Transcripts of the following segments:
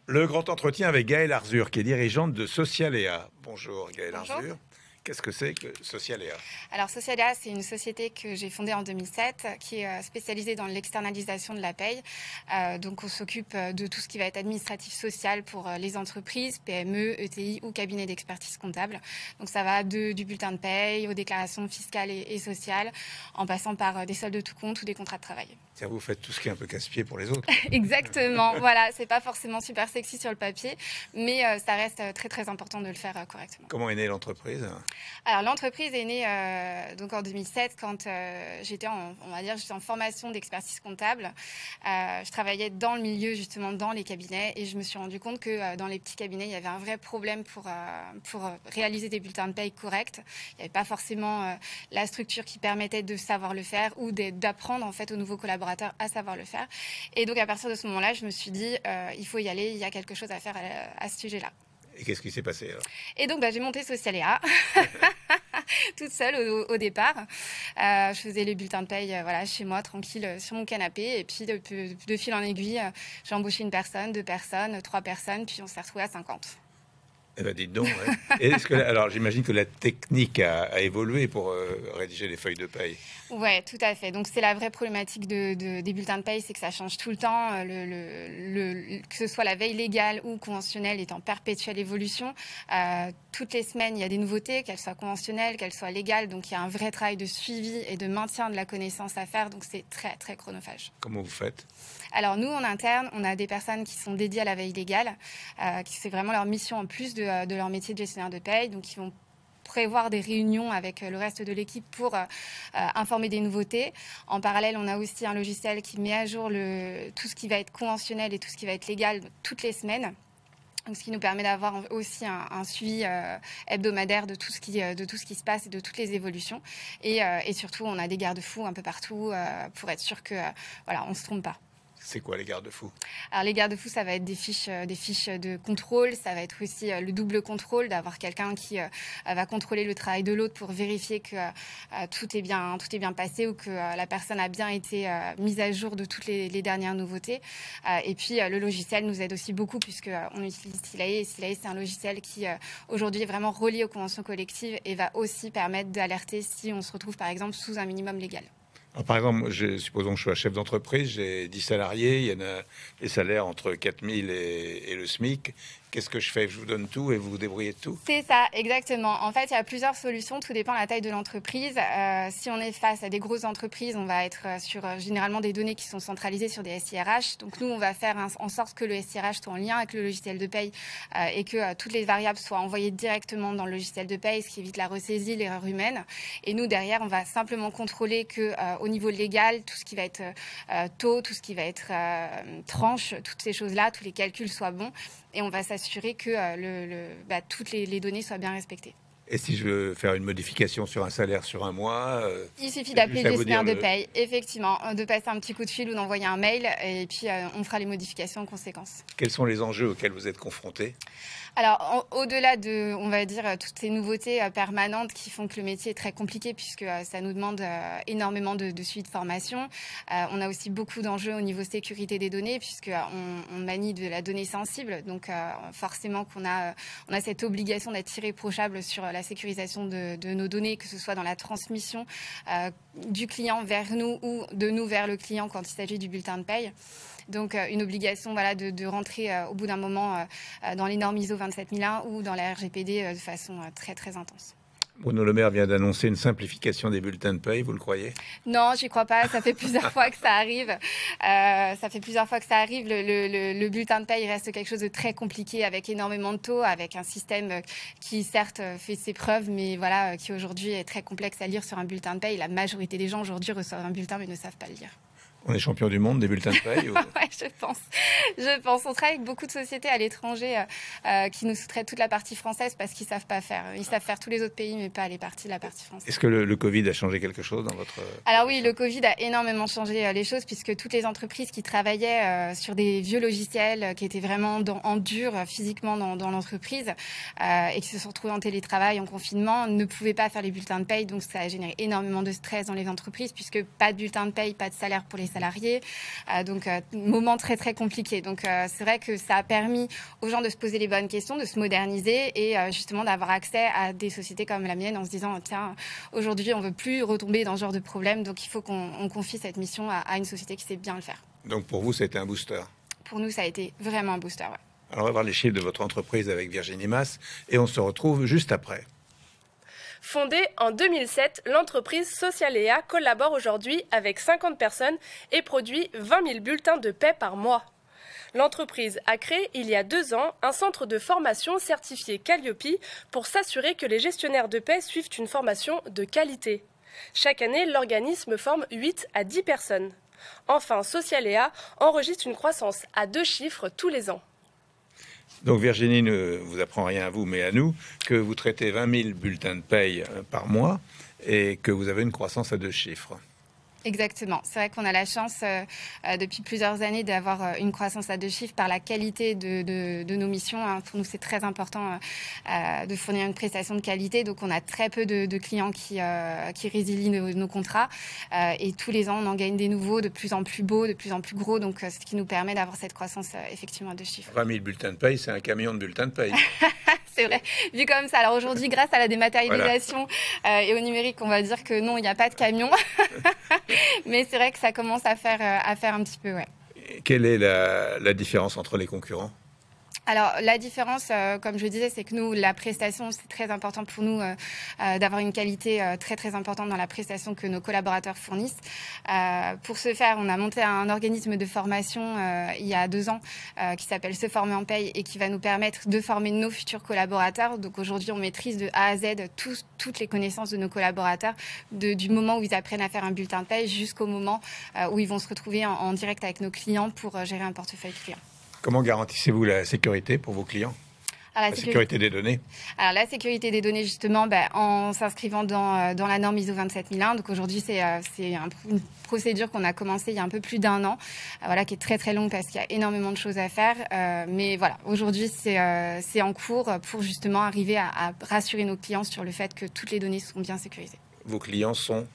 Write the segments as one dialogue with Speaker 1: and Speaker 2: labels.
Speaker 1: Le grand entretien avec Gaëlle Arzur, qui est dirigeante de Socialéa. Bonjour Gaëlle
Speaker 2: Bonjour.
Speaker 1: Arzur. Qu'est-ce que c'est que Socialéa?
Speaker 2: Alors Socialia, c'est une société que j'ai fondée en 2007 qui est spécialisée dans l'externalisation de la paye. Donc on s'occupe de tout ce qui va être administratif social pour les entreprises, PME, ETI ou cabinets d'expertise comptable. Donc ça va du bulletin de paye aux déclarations fiscales et sociales, en passant par des soldes de tout compte ou des contrats de travail.
Speaker 1: C'est-à-dire vous faites tout ce qui est un peu casse-pied pour les autres.
Speaker 2: Exactement, voilà, c'est pas forcément super sexy sur le papier, mais ça reste très très important de le faire correctement.
Speaker 1: Comment est née l'entreprise?
Speaker 2: Alors l'entreprise est née donc en 2007 quand j'étais en formation d'expertise comptable. Je travaillais dans le milieu justement dans les cabinets et je me suis rendu compte que dans les petits cabinets il y avait un vrai problème pour réaliser des bulletins de paye corrects. Il n'y avait pas forcément la structure qui permettait de savoir le faire ou d'apprendre en fait aux nouveaux collaborateurs à savoir le faire. Et donc à partir de ce moment-là, je me suis dit il faut y aller, il y a quelque chose à faire à ce sujet-là.
Speaker 1: Et qu'est-ce qui s'est passé alors?
Speaker 2: Et donc j'ai monté Socialéa toute seule au départ. Je faisais les bulletins de paye chez moi, tranquille, sur mon canapé. Et puis de fil en aiguille, j'ai embauché une personne, 2 personnes, 3 personnes, puis on s'est retrouvés à 50.
Speaker 1: Eh ben dites donc. Ouais. Et alors j'imagine que la technique a évolué pour rédiger les feuilles de paye.
Speaker 2: Ouais, tout à fait. Donc c'est la vraie problématique des bulletins de paye, c'est que ça change tout le temps. Que ce soit la veille légale ou conventionnelle est en perpétuelle évolution. Toutes les semaines, il y a des nouveautés, qu'elles soient conventionnelles, qu'elles soient légales. Donc il y a un vrai travail de suivi et de maintien de la connaissance à faire. Donc c'est très très chronophage.
Speaker 1: Comment vous faites?
Speaker 2: Alors nous, en interne, on a des personnes qui sont dédiées à la veille légale, qui c'est vraiment leur mission en plus de leur métier de gestionnaire de paye. Donc ils vont prévoir des réunions avec le reste de l'équipe pour informer des nouveautés. En parallèle, on a aussi un logiciel qui met à jour tout ce qui va être conventionnel et tout ce qui va être légal toutes les semaines. Donc, ce qui nous permet d'avoir aussi un suivi hebdomadaire de tout ce qui se passe et de toutes les évolutions. Et surtout, on a des garde-fous un peu partout pour être sûr que on ne se trompe pas.
Speaker 1: C'est quoi les garde-fous?
Speaker 2: Alors les garde-fous, ça va être des fiches de contrôle, ça va être aussi le double contrôle, d'avoir quelqu'un qui va contrôler le travail de l'autre pour vérifier que tout est bien passé ou que la personne a bien été mise à jour de toutes les dernières nouveautés. Et puis le logiciel nous aide aussi beaucoup puisque on utilise Silae. Et Silae, c'est un logiciel qui aujourd'hui est vraiment relié aux conventions collectives et va aussi permettre d'alerter si on se retrouve par exemple sous un minimum légal.
Speaker 1: Alors, par exemple, supposons que je sois chef d'entreprise, j'ai 10 salariés, il y en a des salaires entre 4000 et le SMIC. Qu'est-ce que je fais? Je vous donne tout et vous vous débrouillez de tout?
Speaker 2: C'est ça, exactement. En fait, il y a plusieurs solutions, tout dépend de la taille de l'entreprise. Si on est face à des grosses entreprises, on va être sur généralement des données qui sont centralisées sur des SIRH. Donc nous, on va faire en sorte que le SIRH soit en lien avec le logiciel de paye et que toutes les variables soient envoyées directement dans le logiciel de paye, ce qui évite la ressaisie, l'erreur humaine. Et nous, derrière, on va simplement contrôler que au niveau légal, tout ce qui va être taux, tout ce qui va être tranche, toutes ces choses-là, tous les calculs soient bons. Et on va s'assurer que toutes les données soient bien respectées.
Speaker 1: Et si je veux faire une modification sur un salaire sur un mois,
Speaker 2: il suffit d'appeler le gestionnaire de paye, effectivement, de passer un petit coup de fil ou d'envoyer un mail, et puis on fera les modifications en conséquence.
Speaker 1: Quels sont les enjeux auxquels vous êtes confrontés?
Speaker 2: Alors, au-delà de, on va dire, toutes ces nouveautés permanentes qui font que le métier est très compliqué puisque ça nous demande énormément de suivi de formation. On a aussi beaucoup d'enjeux au niveau sécurité des données puisqu'on manie de la donnée sensible. Donc, forcément qu'on a cette obligation d'être irréprochable sur la sécurisation de nos données, que ce soit dans la transmission du client vers nous ou de nous vers le client quand il s'agit du bulletin de paye. Donc une obligation de rentrer au bout d'un moment dans les normes ISO 27001 ou dans la RGPD de façon très très intense.
Speaker 1: Bruno Le Maire vient d'annoncer une simplification des bulletins de paye, vous le croyez?
Speaker 2: Non, j'y crois pas. Ça fait plusieurs fois que ça arrive. Le bulletin de paye reste quelque chose de très compliqué avec énormément de taux, avec un système qui certes fait ses preuves, mais qui aujourd'hui est très complexe à lire sur un bulletin de paye. La majorité des gens aujourd'hui reçoivent un bulletin mais ne savent pas le lire.
Speaker 1: On est champion du monde des bulletins de paye ou...
Speaker 2: Ouais, je pense. On travaille avec beaucoup de sociétés à l'étranger qui nous sous-traitent toute la partie française parce qu'ils ne savent pas faire. Ils savent faire tous les autres pays, mais pas la partie française.
Speaker 1: Est-ce que le Covid a changé quelque chose dans votre...
Speaker 2: Alors oui, le Covid a énormément changé les choses puisque toutes les entreprises qui travaillaient sur des vieux logiciels qui étaient vraiment en dur physiquement dans l'entreprise et qui se sont retrouvés en télétravail, en confinement, ne pouvaient pas faire les bulletins de paye. Donc ça a généré énormément de stress dans les entreprises puisque pas de bulletin de paye, pas de salaire pour les salariés. Donc, moment très, très compliqué. Donc, c'est vrai que ça a permis aux gens de se poser les bonnes questions, de se moderniser et justement d'avoir accès à des sociétés comme la mienne en se disant, tiens, aujourd'hui, on ne veut plus retomber dans ce genre de problème. Donc, il faut qu'on confie cette mission à une société qui sait bien le faire.
Speaker 1: Donc, pour vous, c'était un booster?
Speaker 2: Pour nous, ça a été vraiment un booster, ouais.
Speaker 1: Alors, on va voir les chiffres de votre entreprise avec Virginie Mas et on se retrouve juste après.
Speaker 3: Fondée en 2007, l'entreprise Socialéa collabore aujourd'hui avec 50 personnes et produit 20 000 bulletins de paie par mois. L'entreprise a créé il y a 2 ans un centre de formation certifié Calliope pour s'assurer que les gestionnaires de paie suivent une formation de qualité. Chaque année, l'organisme forme 8 à 10 personnes. Enfin, Socialéa enregistre une croissance à 2 chiffres tous les ans.
Speaker 1: Donc Virginie ne vous apprend rien à vous, mais à nous, que vous traitez 20 000 bulletins de paye par mois et que vous avez une croissance à 2 chiffres.
Speaker 2: Exactement. C'est vrai qu'on a la chance depuis plusieurs années d'avoir une croissance à 2 chiffres par la qualité de nos missions. Hein. Pour nous, c'est très important de fournir une prestation de qualité. Donc, on a très peu de clients qui résilient nos contrats. Et tous les ans, on en gagne des nouveaux, de plus en plus beaux, de plus en plus gros. Donc, ce qui nous permet d'avoir cette croissance effectivement à 2 chiffres.
Speaker 1: 20 000 bulletins de paye, c'est un camion de bulletins de paye.
Speaker 2: C'est vrai, vu comme ça. Alors aujourd'hui, grâce à la dématérialisation et au numérique, on va dire que non, il n'y a pas de camion. Mais c'est vrai que ça commence à faire un petit peu, ouais.
Speaker 1: Quelle est la différence entre les concurrents ?
Speaker 2: Alors, la différence, comme je disais, c'est que nous, la prestation, c'est très important pour nous d'avoir une qualité très, très importante dans la prestation que nos collaborateurs fournissent. Pour ce faire, on a monté un organisme de formation il y a 2 ans qui s'appelle Se former en paye et qui va nous permettre de former nos futurs collaborateurs. Donc, aujourd'hui, on maîtrise de A à Z toutes les connaissances de nos collaborateurs, du moment où ils apprennent à faire un bulletin de paye jusqu'au moment où ils vont se retrouver en direct avec nos clients pour gérer un portefeuille client.
Speaker 1: Comment garantissez-vous la sécurité pour vos clients ? La sécurité des données.
Speaker 2: Alors, la sécurité des données, justement, en s'inscrivant dans la norme ISO 27001. Donc, aujourd'hui, c'est une procédure qu'on a commencée il y a un peu plus d'1 an, qui est très, très longue parce qu'il y a énormément de choses à faire. Mais voilà, aujourd'hui, c'est en cours pour justement arriver à rassurer nos clients sur le fait que toutes les données sont bien sécurisées.
Speaker 1: Vos clients sont ?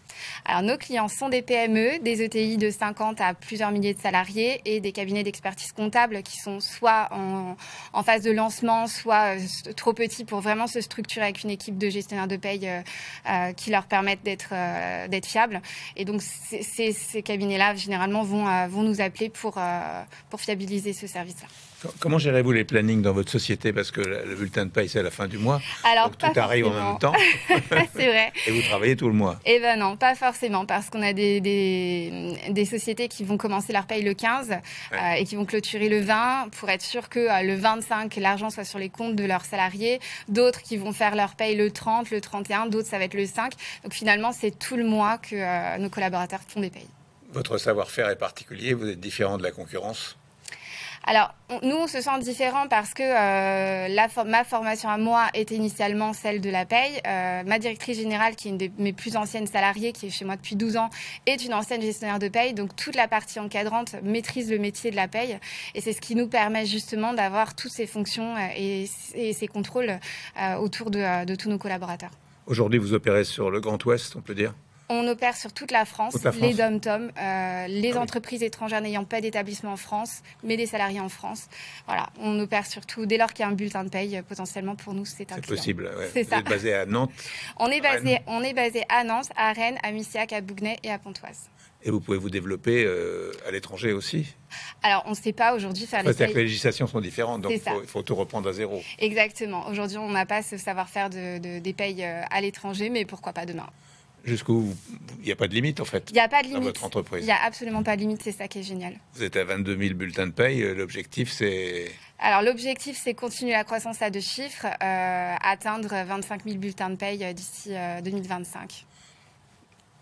Speaker 2: Alors, nos clients sont des PME, des ETI de 50 à plusieurs milliers de salariés et des cabinets d'expertise comptable qui sont soit en phase de lancement, soit trop petits pour vraiment se structurer avec une équipe de gestionnaires de paye qui leur permettent d'être fiables. Et donc, ces cabinets-là, généralement, vont nous appeler pour fiabiliser ce service-là.
Speaker 1: Comment gérez-vous les plannings dans votre société ? Parce que le bulletin de paye, c'est à la fin du mois.
Speaker 2: Alors,
Speaker 1: donc tout arrive en même temps.
Speaker 2: C'est vrai.
Speaker 1: Et vous travaillez tout le mois ?
Speaker 2: Eh ben non, pas forcément, parce qu'on a des sociétés qui vont commencer leur paye le 15 et qui vont clôturer le 20 pour être sûr que le 25, l'argent soit sur les comptes de leurs salariés. D'autres qui vont faire leur paye le 30, le 31, d'autres ça va être le 5. Donc finalement, c'est tout le mois que nos collaborateurs font des payes.
Speaker 1: Votre savoir-faire est particulier, vous êtes différent de la concurrence ?
Speaker 2: Alors, nous, on se sent différent parce que ma formation à moi était initialement celle de la paye. Ma directrice générale, qui est une de mes plus anciennes salariées, qui est chez moi depuis 12 ans, est une ancienne gestionnaire de paye. Donc, toute la partie encadrante maîtrise le métier de la paye. Et c'est ce qui nous permet justement d'avoir toutes ces fonctions et ces contrôles autour de tous nos collaborateurs. Aujourd'hui,
Speaker 1: vous opérez sur le Grand Ouest, on peut dire ?
Speaker 2: On opère sur toute la France, les DOM-TOM, les entreprises étrangères n'ayant pas d'établissement en France, mais des salariés en France. Voilà, on opère surtout dès lors qu'il y a un bulletin de paye, potentiellement pour nous, c'est un client. C'est
Speaker 1: possible, ouais.
Speaker 2: C'est
Speaker 1: Vous êtes basé à Nantes ?
Speaker 2: On est basé à Nantes, à Rennes, à Missillac, à Bougnay et à Pontoise.
Speaker 1: Et vous pouvez vous développer à l'étranger aussi ?
Speaker 2: Alors, on ne sait pas aujourd'hui faire les payes.
Speaker 1: C'est-à-dire que les législations sont différentes, donc il faut tout reprendre à zéro.
Speaker 2: Exactement. Aujourd'hui, on n'a pas ce savoir-faire des payes à l'étranger, mais pourquoi pas demain ?
Speaker 1: Jusqu'où il n'y a pas de limite, en fait.
Speaker 2: Il n'y a pas de limite.
Speaker 1: Dans votre entreprise.
Speaker 2: Il n'y a absolument pas de limite, c'est ça qui est génial.
Speaker 1: Vous êtes à 22 000 bulletins de paye. L'objectif, c'est...
Speaker 2: Alors, l'objectif, c'est continuer la croissance à 2 chiffres, atteindre 25 000 bulletins de paye d'ici 2025.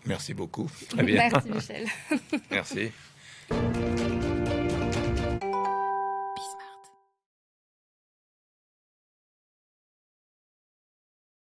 Speaker 1: Merci beaucoup. Très bien.
Speaker 2: Merci, Michel.
Speaker 1: Merci.